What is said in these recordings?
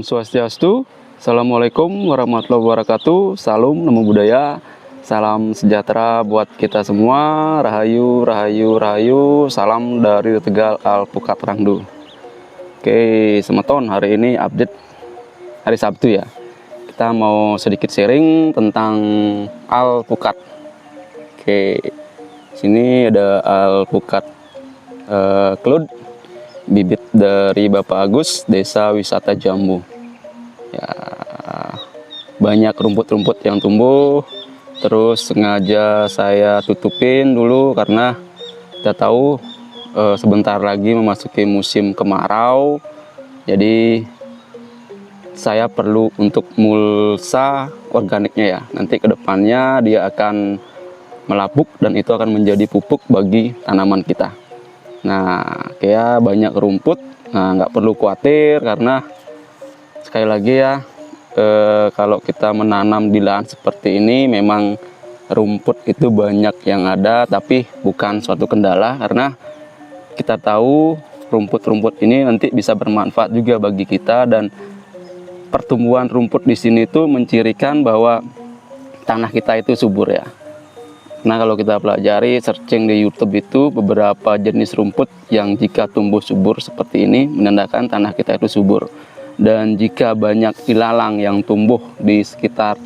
Om Swastiastu, Assalamualaikum warahmatullahi wabarakatuh, Salam Namo Buddhaya, salam sejahtera buat kita semua, Rahayu, Rahayu, Rahayu, salam dari Tegal Alpukat Rangdu. Oke, semeton, hari ini update hari Sabtu ya. Kita mau sedikit sharing tentang alpukat. Oke, sini ada alpukat Clud, bibit dari Bapak Agus, Desa Wisata Jambu. Ya, banyak rumput-rumput yang tumbuh, terus sengaja saya tutupin dulu karena kita tahu sebentar lagi memasuki musim kemarau. Jadi saya perlu untuk mulsa organiknya ya. Nanti kedepannya dia akan melapuk dan itu akan menjadi pupuk bagi tanaman kita. Nah, kayak banyak rumput, nah nggak perlu khawatir karena sekali lagi ya, kalau kita menanam di lahan seperti ini memang rumput itu banyak yang ada, tapi bukan suatu kendala karena kita tahu rumput-rumput ini nanti bisa bermanfaat juga bagi kita, dan pertumbuhan rumput di sini itu mencirikan bahwa tanah kita itu subur ya. Nah, kalau kita pelajari searching di YouTube itu beberapa jenis rumput yang jika tumbuh subur seperti ini menandakan tanah kita itu subur. Dan jika banyak ilalang yang tumbuh di sekitar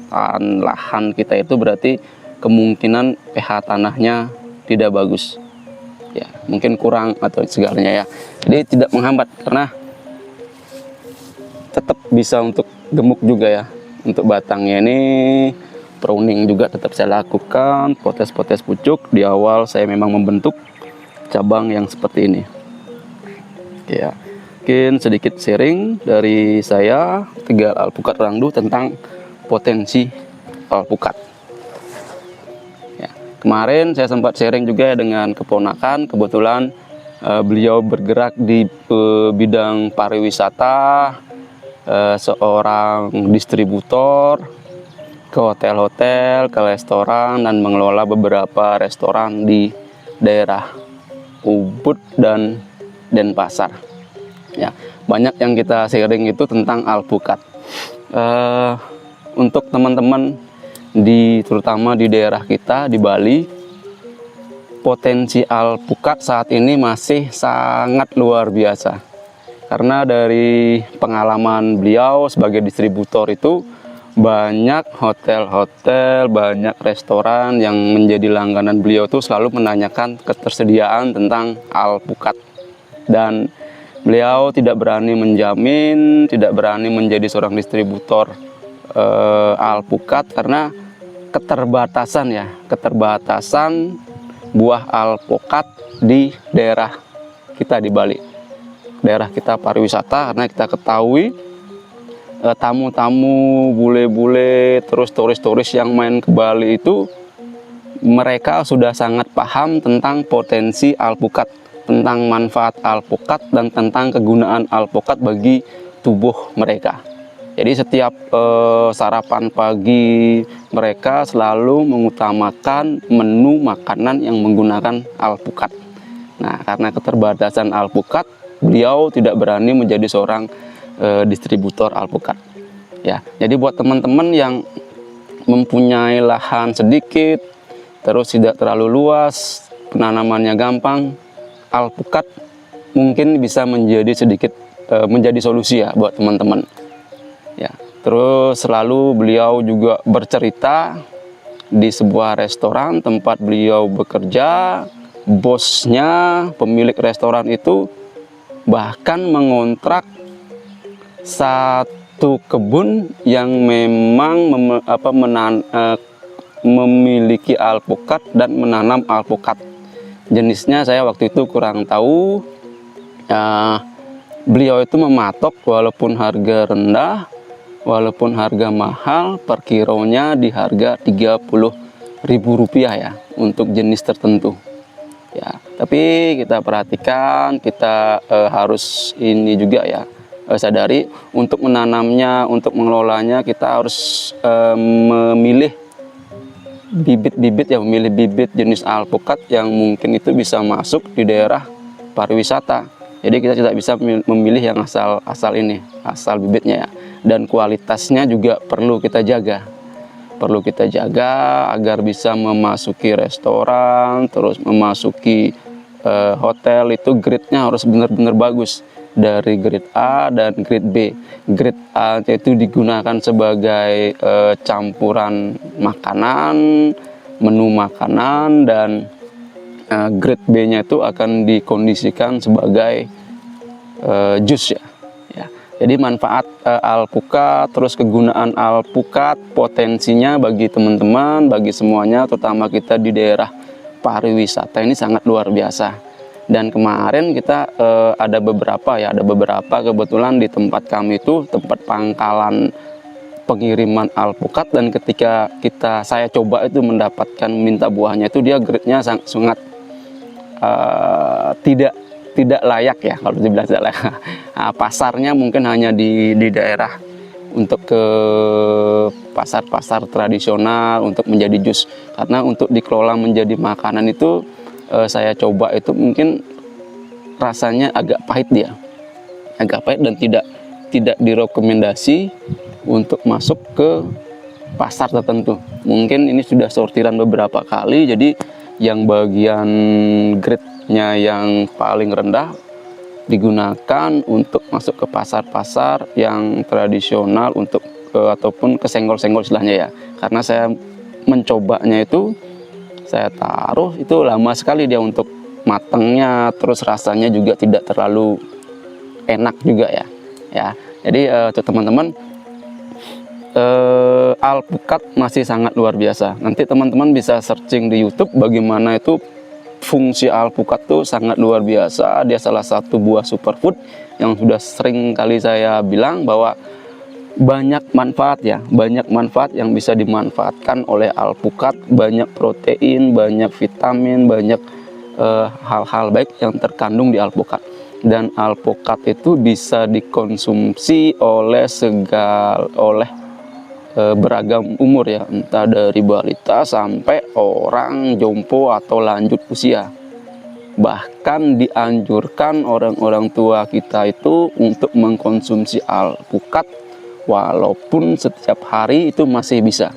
lahan kita itu berarti kemungkinan pH tanahnya tidak bagus. Ya, mungkin kurang atau segalanya ya. Jadi tidak menghambat karena tetap bisa untuk gemuk juga ya. Untuk batangnya ini pruning juga tetap saya lakukan, potes-potes pucuk. Di awal saya memang membentuk cabang yang seperti ini. Oke ya, mungkin sedikit sharing dari saya, Tegal Alpukat Rangdu, tentang potensi alpukat. Ya, kemarin saya sempat sharing juga dengan keponakan, kebetulan beliau bergerak di bidang pariwisata, seorang distributor ke hotel-hotel, ke restoran, dan mengelola beberapa restoran di daerah Ubud dan Denpasar. Ya, banyak yang kita sharing itu tentang alpukat. Untuk teman-teman terutama di daerah kita di Bali, potensi alpukat saat ini masih sangat luar biasa. Karena dari pengalaman beliau sebagai distributor itu, banyak hotel-hotel, banyak restoran yang menjadi langganan beliau tuh selalu menanyakan ketersediaan tentang alpukat. Dan beliau tidak berani menjamin, tidak berani menjadi seorang distributor alpukat karena keterbatasan buah alpukat di daerah kita di Bali. Daerah kita pariwisata, karena kita ketahui tamu-tamu, bule-bule, terus turis-turis yang main ke Bali itu mereka sudah sangat paham tentang potensi alpukat, tentang manfaat alpukat, dan tentang kegunaan alpukat bagi tubuh mereka. Jadi setiap sarapan pagi mereka selalu mengutamakan menu makanan yang menggunakan alpukat. Nah, karena keterbatasan alpukat, beliau tidak berani menjadi seorang distributor alpukat ya. Jadi buat teman-teman yang mempunyai lahan sedikit, terus tidak terlalu luas, penanamannya gampang, alpukat mungkin bisa menjadi menjadi solusi ya buat teman-teman ya. Terus selalu beliau juga bercerita di sebuah restoran tempat beliau bekerja, bosnya, pemilik restoran itu bahkan mengontrak satu kebun yang memang memiliki alpukat dan menanam alpukat. Jenisnya saya waktu itu kurang tahu. Beliau itu mematok walaupun harga rendah, walaupun harga mahal, per kilonya di harga Rp30.000 ya untuk jenis tertentu. Ya, tapi kita perhatikan, kita harus ini juga ya, sadari untuk menanamnya, untuk mengelolanya kita harus memilih bibit-bibit ya, memilih bibit jenis alpukat yang mungkin itu bisa masuk di daerah pariwisata. Jadi kita tidak bisa memilih yang asal ini, asal bibitnya ya. Dan kualitasnya juga perlu kita jaga. Perlu kita jaga agar bisa memasuki restoran, terus memasuki hotel, itu grade-nya harus benar-benar bagus. Dari grade A dan grade B. Grade A itu digunakan sebagai campuran makanan, menu makanan, dan grade B-nya itu akan dikondisikan sebagai jus ya. Jadi manfaat alpukat, terus kegunaan alpukat, potensinya bagi teman-teman, bagi semuanya, terutama kita di daerah pariwisata ini sangat luar biasa. Dan kemarin kita ada beberapa kebetulan di tempat kami itu tempat pangkalan pengiriman alpukat, dan ketika saya coba itu mendapatkan minta buahnya itu dia grade-nya sangat tidak layak ya, kalau dibilang tidak layak. Nah, pasarnya mungkin hanya di daerah untuk ke pasar-pasar tradisional untuk menjadi jus, karena untuk dikelola menjadi makanan itu saya coba itu mungkin rasanya agak pahit dan tidak direkomendasi untuk masuk ke pasar tertentu. Mungkin ini sudah sortiran beberapa kali, jadi yang bagian grade-nya yang paling rendah digunakan untuk masuk ke pasar-pasar yang tradisional untuk ataupun kesenggol-senggol istilahnya ya. Karena saya mencobanya itu, saya taruh itu lama sekali dia untuk matangnya, terus rasanya juga tidak terlalu enak juga ya. Jadi untuk teman-teman, alpukat masih sangat luar biasa. Nanti teman-teman bisa searching di YouTube bagaimana itu fungsi alpukat tuh sangat luar biasa. Dia salah satu buah superfood yang sudah sering kali saya bilang bahwa banyak manfaat yang bisa dimanfaatkan oleh alpukat. Banyak protein, banyak vitamin, banyak hal-hal baik yang terkandung di alpukat. Dan alpukat itu bisa dikonsumsi oleh beragam umur ya, entah dari balita sampai orang jompo atau lanjut usia. Bahkan dianjurkan orang-orang tua kita itu untuk mengkonsumsi alpukat walaupun setiap hari itu masih bisa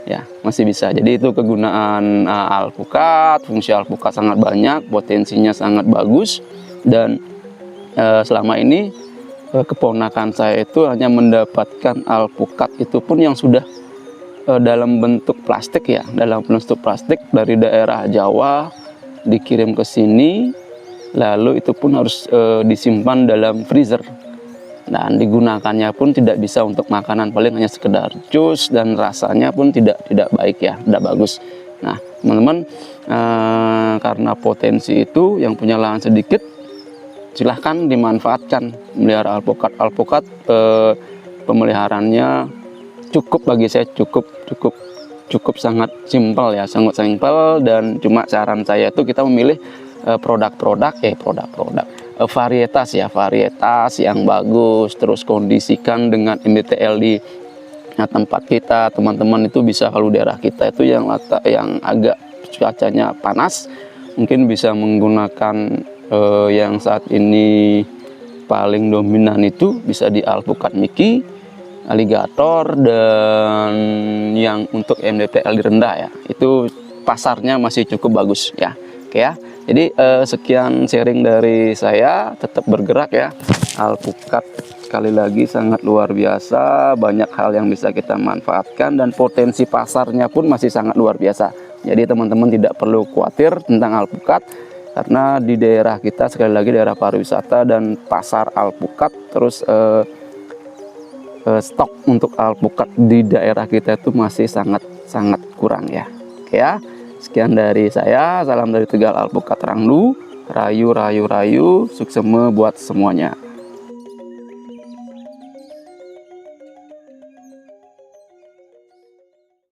ya, masih bisa. Jadi itu kegunaan alpukat. Fungsi alpukat sangat banyak, potensinya sangat bagus. Dan selama ini keponakan saya itu hanya mendapatkan alpukat itu pun yang sudah dalam bentuk plastik ya, dari daerah Jawa dikirim ke sini, lalu itu pun harus disimpan dalam freezer, dan digunakannya pun tidak bisa untuk makanan, paling hanya sekedar jus, dan rasanya pun tidak baik ya, tidak bagus. Nah teman-teman, karena potensi itu, yang punya lahan sedikit silahkan dimanfaatkan melihara alpukat. Pemeliharaannya cukup, bagi saya cukup sangat simpel ya, sangat simpel. Dan cuma saran saya itu kita memilih varietas yang bagus, terus kondisikan dengan MDTL di tempat kita. Teman-teman itu bisa, kalau daerah kita itu yang agak cuacanya panas, mungkin bisa menggunakan yang saat ini paling dominan itu bisa di alpukat Miki, aligator, dan yang untuk MDTL rendah ya, itu pasarnya masih cukup bagus ya. Oke ya, jadi sekian sharing dari saya. Tetap bergerak ya, alpukat sekali lagi sangat luar biasa, banyak hal yang bisa kita manfaatkan, dan potensi pasarnya pun masih sangat luar biasa. Jadi teman-teman tidak perlu khawatir tentang alpukat, karena di daerah kita, sekali lagi daerah pariwisata dan pasar alpukat, terus stok untuk alpukat di daerah kita itu masih sangat kurang ya. Oke ya, sekian dari saya, salam dari Tegal Alpukat Rangdu, rayu, sukseme buat semuanya.